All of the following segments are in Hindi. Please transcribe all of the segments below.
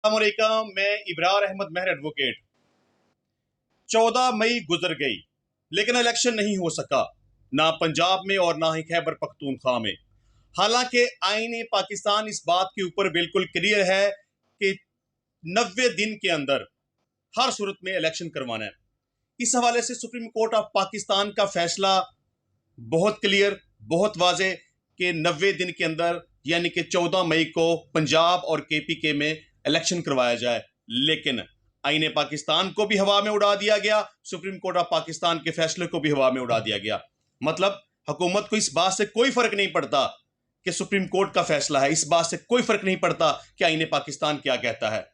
अस्सलामुअलैकुम, मैं इब्रार अहमद महर एडवोकेट। 14 मई गुजर गई लेकिन इलेक्शन नहीं हो सका, ना पंजाब में और ना ही खैबर पख्तूनख्वा में। हालांकि आईन पाकिस्तान इस बात के ऊपर बिल्कुल क्लियर है कि 90 दिन के अंदर हर सूरत में इलेक्शन करवाना है। इस हवाले से सुप्रीम कोर्ट ऑफ पाकिस्तान का फैसला बहुत क्लियर, बहुत वाजे कि 90 दिन के अंदर यानी कि 14 मई को पंजाब और केपीके में इलेक्शन करवाया जाए। लेकिन आईने पाकिस्तान को भी हवा में उड़ा दिया गया, सुप्रीम कोर्ट ऑफ पाकिस्तान के फैसले को भी हवा में उड़ा दिया गया। मतलब हुकूमत को इस बात से कोई फर्क नहीं पड़ता कि सुप्रीम कोर्ट का फैसला है, इस बात से कोई फर्क नहीं पड़ता कि आईने पाकिस्तान क्या कहता है।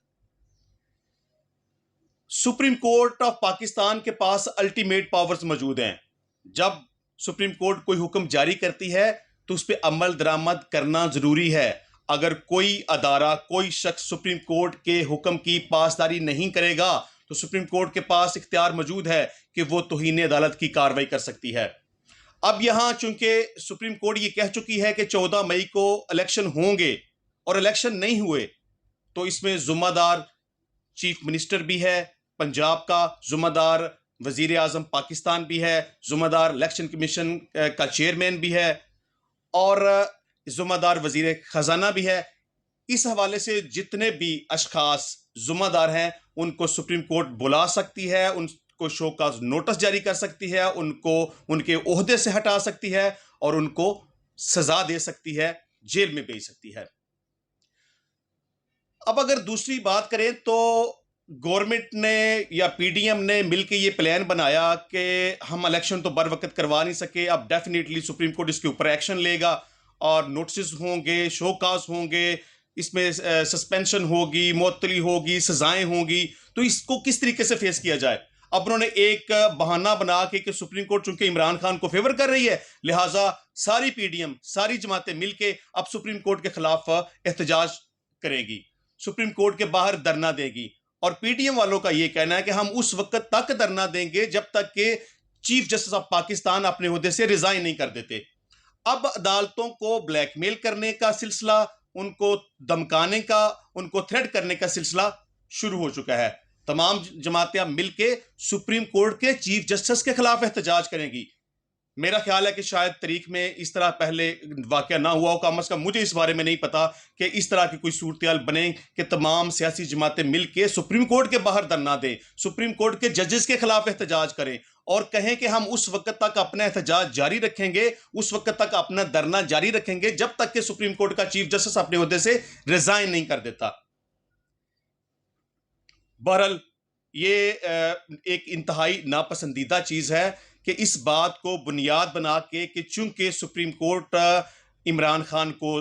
सुप्रीम कोर्ट ऑफ पाकिस्तान के पास अल्टीमेट पावर्स मौजूद हैं। जब सुप्रीम कोर्ट कोई हुक्म जारी करती है तो उस पर अमल दरामद करना जरूरी है। अगर कोई अदारा, कोई शख्स सुप्रीम कोर्ट के हुक्म की पासदारी नहीं करेगा तो सुप्रीम कोर्ट के पास इख्तियार मौजूद है कि वो तौहीन अदालत की कार्रवाई कर सकती है। अब यहां चूंकि सुप्रीम कोर्ट ये कह चुकी है कि 14 मई को इलेक्शन होंगे और इलेक्शन नहीं हुए तो इसमें जुम्मेदार चीफ मिनिस्टर भी है पंजाब का, जुम्मेदार वजीर आजम पाकिस्तान भी है, जुम्मेदार इलेक्शन कमीशन का चेयरमैन भी है और जुम्मेदार वजीर खजाना भी है। इस हवाले से जितने भी अशखास जुम्मेदार हैं उनको सुप्रीम कोर्ट बुला सकती है, उनको शो का नोटिस जारी कर सकती है, उनको उनके ओहदे से हटा सकती है और उनको सजा दे सकती है, जेल में भेज सकती है। अब अगर दूसरी बात करें तो गवर्नमेंट ने या पीडीएम ने मिलकर ये प्लान बनाया कि हम इलेक्शन तो बर वक्त करवा नहीं सके, अब डेफिनेटली सुप्रीम कोर्ट इसके ऊपर एक्शन लेगा और नोटिस होंगे, शो काज होंगे, इसमें सस्पेंशन होगी, मुअत्तली होगी, सजाएं होंगी। तो इसको किस तरीके से फेस किया जाए? अब उन्होंने एक बहाना बना के कि सुप्रीम कोर्ट चूंकि इमरान खान को फेवर कर रही है लिहाजा सारी पीडीएम, सारी जमातें मिलके अब सुप्रीम कोर्ट के खिलाफ एहतजाज करेगी, सुप्रीम कोर्ट के बाहर धरना देगी। और पीडीएम वालों का यह कहना है कि हम उस वक्त तक धरना देंगे जब तक कि चीफ जस्टिस ऑफ पाकिस्तान अपने ओहदे से रिजाइन नहीं कर देते। अब अदालतों को ब्लैकमेल करने का सिलसिला, उनको धमकाने का, उनको थ्रेट करने का सिलसिला शुरू हो चुका है। तमाम जमातें मिलकर सुप्रीम कोर्ट के चीफ जस्टिस के खिलाफ एहतजाज करेंगी। मेरा ख्याल है कि शायद तारीख में इस तरह पहले वाकया ना हुआ हो, कम अज कम मुझे इस बारे में नहीं पता कि इस तरह की कोई सूरत बने कि तमाम सियासी जमातें मिलकर सुप्रीम कोर्ट के बाहर धरना दें, सुप्रीम कोर्ट के जजेस के खिलाफ एहतजाज करें और कहें कि हम उस वक्त तक अपना एहतजाज जारी रखेंगे, उस वक्त तक अपना धरना जारी रखेंगे जब तक कि सुप्रीम कोर्ट का चीफ जस्टिस अपने ओहदे से रिजाइन नहीं कर देता। बहरहाल ये एक इंतहाई नापसंदीदा चीज है कि इस बात को बुनियाद बना के कि चूंकि सुप्रीम कोर्ट इमरान खान को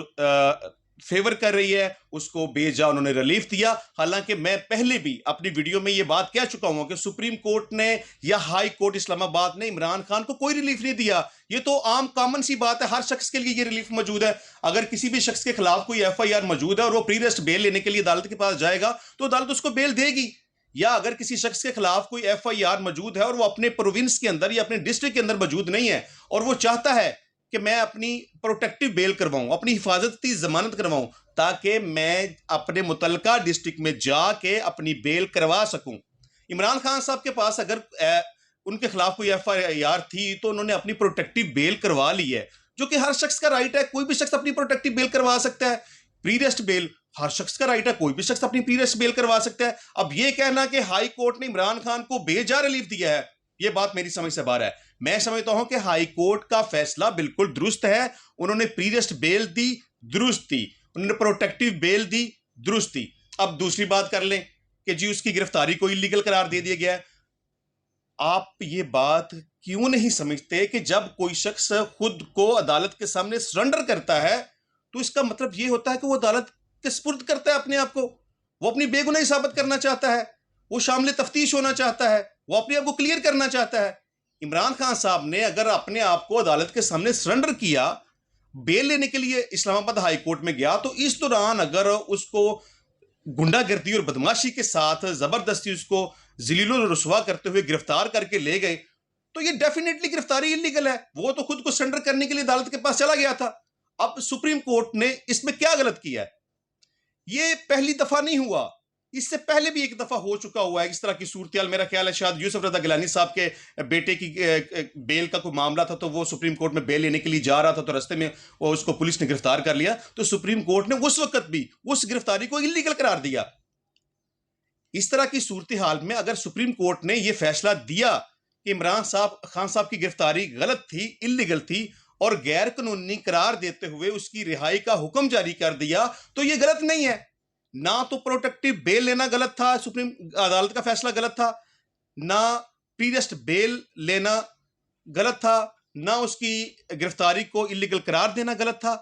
फेवर कर रही है, उसको बेजा उन्होंने रिलीफ दिया। हालांकि मैं पहले भी अपनी वीडियो में ये बात कह चुका हूं कि सुप्रीम कोर्ट ने या हाई कोर्ट इस्लामाबाद ने इमरान खान को कोई रिलीफ नहीं दिया। ये तो आम कॉमन सी बात है, हर शख्स के लिए ये रिलीफ मौजूद है। अगर किसी भी शख्स के खिलाफ कोई एफआईआर मौजूद है और वो प्री अरेस्ट बेल लेने के लिए अदालत के पास जाएगा तो अदालत उसको बेल देगी। या अगर किसी शख्स के खिलाफ कोई एफआईआर मौजूद है और वो अपने प्रोविंस के अंदर या अपने डिस्ट्रिक्ट के अंदर मौजूद नहीं है और वो चाहता है कि मैं अपनी प्रोटेक्टिव बेल करवाऊं, अपनी हिफाजती जमानत करवाऊं ताकि मैं अपने मुतलका डिस्ट्रिक्ट में जाके अपनी बेल करवा सकूं। इमरान खान साहब के पास अगर उनके खिलाफ कोई एफआईआर थी तो उन्होंने अपनी प्रोटेक्टिव बेल करवा ली है, जो कि हर शख्स का राइट है। कोई भी शख्स अपनी प्रोटेक्टिव बेल करवा सकता है। प्री अरेस्ट बेल हर शख्स का राइट है, कोई भी शख्स अपनी प्री अरेस्ट बेल करवा सकता है। अब यह कहना कि हाई कोर्ट ने इमरान खान को बेजा रिलीफ दिया है, यह बात मेरी समझ से बाहर है। मैं समझता हूं कि हाई कोर्ट का फैसला बिल्कुल दुरुस्त है। उन्होंने प्री अरेस्ट बेल दी, दुरुस्त थी, उन्होंने प्रोटेक्टिव बेल दी, दुरुस्त थी। अब दूसरी बात कर लें कि जी उसकी गिरफ्तारी को इलीगल करार दे दिया गया है। आप ये बात क्यों नहीं समझते कि जब कोई शख्स खुद को अदालत के सामने सरेंडर करता है तो इसका मतलब यह होता है कि वो अदालत के सुपुर्द करता है अपने आप को, वो अपनी बेगुनाही साबित करना चाहता है, वो शामिल तफ्तीश होना चाहता है, वो अपने आप को क्लियर करना चाहता है। इमरान खान साहब ने अगर अपने आप को अदालत के सामने सरेंडर किया, बेल लेने के लिए इस्लामाबाद हाई कोर्ट में गया, तो इस दौरान अगर उसको गुंडागर्दी और बदमाशी के साथ जबरदस्ती उसको जलील और रुसवा करते हुए गिरफ्तार करके ले गए तो ये डेफिनेटली गिरफ्तारी इलीगल है। वो तो खुद को सरेंडर करने के लिए अदालत के पास चला गया था। अब सुप्रीम कोर्ट ने इसमें क्या गलत किया है? ये पहली दफा नहीं हुआ इससे पहले भी एक दफा हो चुका हुआ है इस तरह की सूरत। मेरा ख्याल है शायद यूसुफ रजा गिलानी साहब के बेटे की बेल का कोई मामला था, तो वो सुप्रीम कोर्ट में बेल लेने के लिए जा रहा था, तो रास्ते में वो उसको पुलिस ने गिरफ्तार कर लिया, तो सुप्रीम कोर्ट ने उस वक्त भी उस गिरफ्तारी को इलीगल करार दिया। इस तरह की सूरत हाल में अगर सुप्रीम कोर्ट ने यह फैसला दिया कि इमरान खान साहब की गिरफ्तारी गलत थी, इलीगल थी, और गैर कानूनी करार देते हुए उसकी रिहाई का हुक्म जारी कर दिया, तो यह गलत नहीं है। ना तो प्रोटेक्टिव बेल लेना गलत था, सुप्रीम अदालत का फैसला गलत था, ना पीरियड बेल लेना गलत था, ना उसकी गिरफ्तारी को इलीगल करार देना गलत था।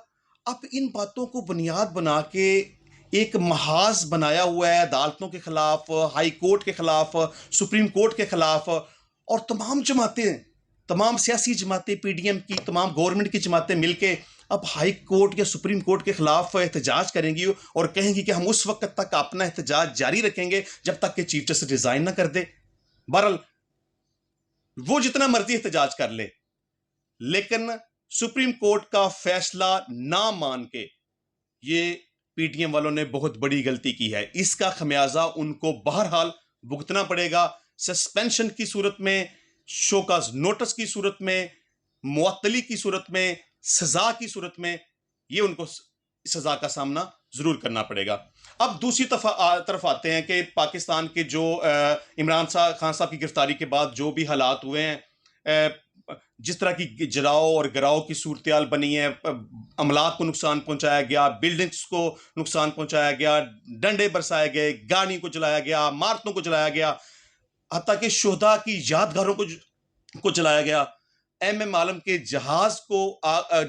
अब इन बातों को बुनियाद बना के एक महाज बनाया हुआ है अदालतों के खिलाफ, हाई कोर्ट के खिलाफ, सुप्रीम कोर्ट के खिलाफ, और तमाम जमातें, तमाम सियासी जमातें, पीडीएम की, तमाम गवर्नमेंट की जमातें मिलके अब हाई कोर्ट या सुप्रीम कोर्ट के खिलाफ एहतजाज करेंगी और कहेंगी कि हम उस वक्त तक अपना एहतजाज जारी रखेंगे जब तक कि चीफ जस्टिस रिजाइन ना कर दे। बहरहाल वो जितना मर्जी एहतजाज कर ले, लेकिन सुप्रीम कोर्ट का फैसला ना मान के ये पीटीएम वालों ने बहुत बड़ी गलती की है। इसका खमियाजा उनको बहरहाल भुगतना पड़ेगा। सस्पेंशन की सूरत में, शोकाज नोटिस की सूरत में, मुअत्तली की सूरत में, सजा की सूरत में, ये उनको सजा का सामना जरूर करना पड़ेगा। अब दूसरी तरफ आते हैं कि पाकिस्तान के जो इमरान खान साहब की गिरफ्तारी के बाद जो भी हालात हुए हैं, जिस तरह की जलाओ और गिराओ की सूरत बनी है, अमलाक को नुकसान पहुंचाया गया, बिल्डिंग्स को नुकसान पहुंचाया गया, डंडे बरसाए गए, गाड़ी को जलाया गया, इमारतों को जलाया गया, हत्ता कि शुहदा की यादगारों को जलाया गया, एम आलम के जहाज को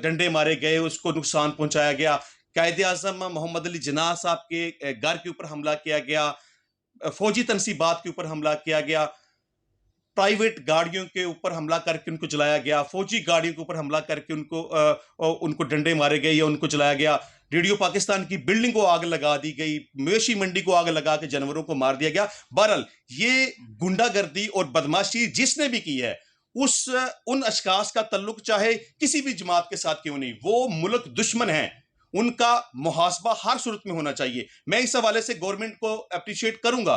डंडे मारे गए, उसको नुकसान पहुंचाया गया, कायदे आजम मोहम्मद अली जिन्ना साहब के घर के ऊपर हमला किया गया, फौजी तनसीबात के ऊपर हमला किया गया, प्राइवेट गाड़ियों के ऊपर हमला करके उनको जलाया गया, फौजी गाड़ियों के ऊपर हमला करके उनको डंडे मारे गए या उनको जलाया गया, रेडियो पाकिस्तान की बिल्डिंग को आग लगा दी गई, मवेशी मंडी को आग लगा के जानवरों को मार दिया गया। बहरहाल ये गुंडागर्दी और बदमाशी जिसने भी की है, उन अशखास का तल्लुक चाहे किसी भी जमात के साथ क्यों नहीं, वो मुल्क दुश्मन है, उनका मुहासबा हर सूरत में होना चाहिए। मैं इस हवाले से गवर्नमेंट को अप्रिशिएट करूंगा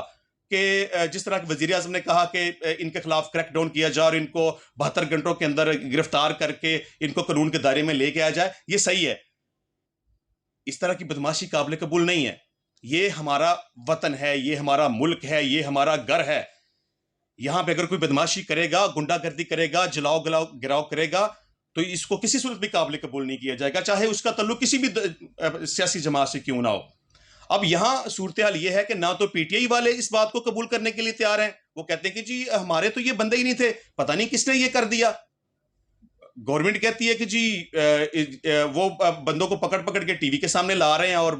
कि जिस तरह वजीर आजम ने कहा कि इनके खिलाफ क्रैकडाउन किया जाए और इनको 72 घंटों के अंदर गिरफ्तार करके इनको कानून के दायरे में लेके आ जाए, ये सही है। इस तरह की बदमाशी काबिल कबूल नहीं है। ये हमारा वतन है, ये हमारा मुल्क है, ये हमारा घर है। यहां पे अगर कोई बदमाशी करेगा, गुंडागर्दी करेगा, जलाओ गिराओ करेगा, तो इसको किसी सूरत भी काबिल कबूल नहीं किया जाएगा, चाहे उसका तल्लुक किसी भी सियासी जमात से क्यों ना हो। अब यहां सूरत हाल यह है कि ना तो पीटीआई वाले इस बात को कबूल करने के लिए तैयार हैं, वो कहते हैं कि जी हमारे तो ये बंदे ही नहीं थे, पता नहीं किसने ये कर दिया। गवर्नमेंट कहती है कि जी वो बंदों को पकड़ पकड़ के टीवी के सामने ला रहे हैं और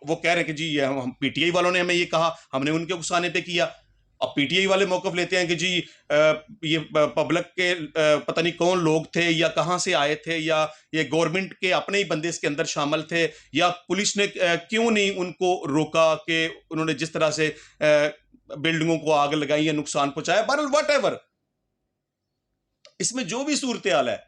वो कह रहे हैं कि जी हम पीटीआई वालों ने हमें ये कहा, हमने उनके उकसाने पे किया। अब पीटीआई वाले मौकफ लेते हैं कि जी ये पब्लिक के पता नहीं कौन लोग थे या कहां से आए थे, या ये गवर्नमेंट के अपने ही बंदे इसके अंदर शामिल थे, या पुलिस ने क्यों नहीं उनको रोका कि उन्होंने जिस तरह से बिल्डिंगों को आग लगाई या नुकसान पहुंचाया। बहरहाल व्हाटएवर, इसमें जो भी सूरत हाल है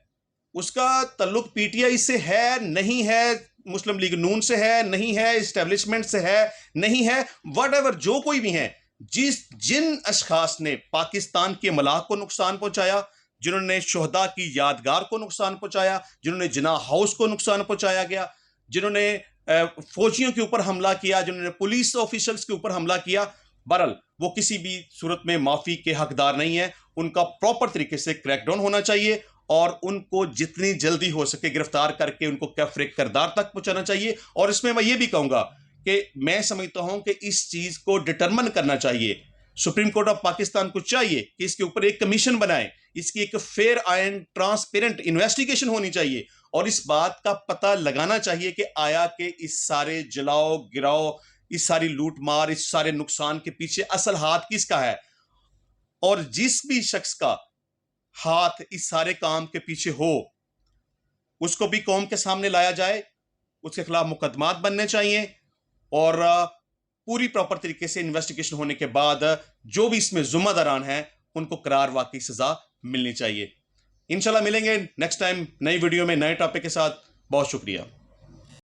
उसका तल्लुक पीटीआई से है नहीं है, मुस्लिम लीग नून से है नहीं है, एस्टेब्लिशमेंट से है नहीं है, व्हाटएवर, जो कोई भी है, जिन अशखास ने पाकिस्तान के मलाक को नुकसान पहुंचाया, जिन्होंने शुहदा की यादगार को नुकसान पहुंचाया, जिन्होंने जिन्ना हाउस को नुकसान पहुंचाया गया, जिन्होंने फौजियों के ऊपर हमला किया, जिन्होंने पुलिस ऑफिसर्स के ऊपर हमला किया, बहरहाल वो किसी भी सूरत में माफी के हकदार नहीं है। उनका प्रॉपर तरीके से क्रैकडाउन होना चाहिए और उनको जितनी जल्दी हो सके गिरफ्तार करके उनको कैफरे किरदार तक पहुंचाना चाहिए। और इसमें मैं ये भी कहूंगा कि मैं समझता हूं कि इस चीज को डिटरमिन करना चाहिए, सुप्रीम कोर्ट ऑफ पाकिस्तान को चाहिए कि इसके ऊपर एक कमीशन बनाए, इसकी एक फेयर एंड ट्रांसपेरेंट इन्वेस्टिगेशन होनी चाहिए और इस बात का पता लगाना चाहिए कि आया कि इस सारे जलाओ गिराओ, इस सारी लूट मार, इस सारे नुकसान के पीछे असल हाथ किसका है, और जिस भी शख्स का हाथ इस सारे काम के पीछे हो उसको भी कौम के सामने लाया जाए, उसके खिलाफ मुकदमात बनने चाहिए और पूरी प्रॉपर तरीके से इन्वेस्टिगेशन होने के बाद जो भी इसमें जुम्मेदारान हैं उनको करार वाकई सजा मिलनी चाहिए। इंशाल्लाह मिलेंगे नेक्स्ट टाइम नई वीडियो में नए टॉपिक के साथ। बहुत शुक्रिया।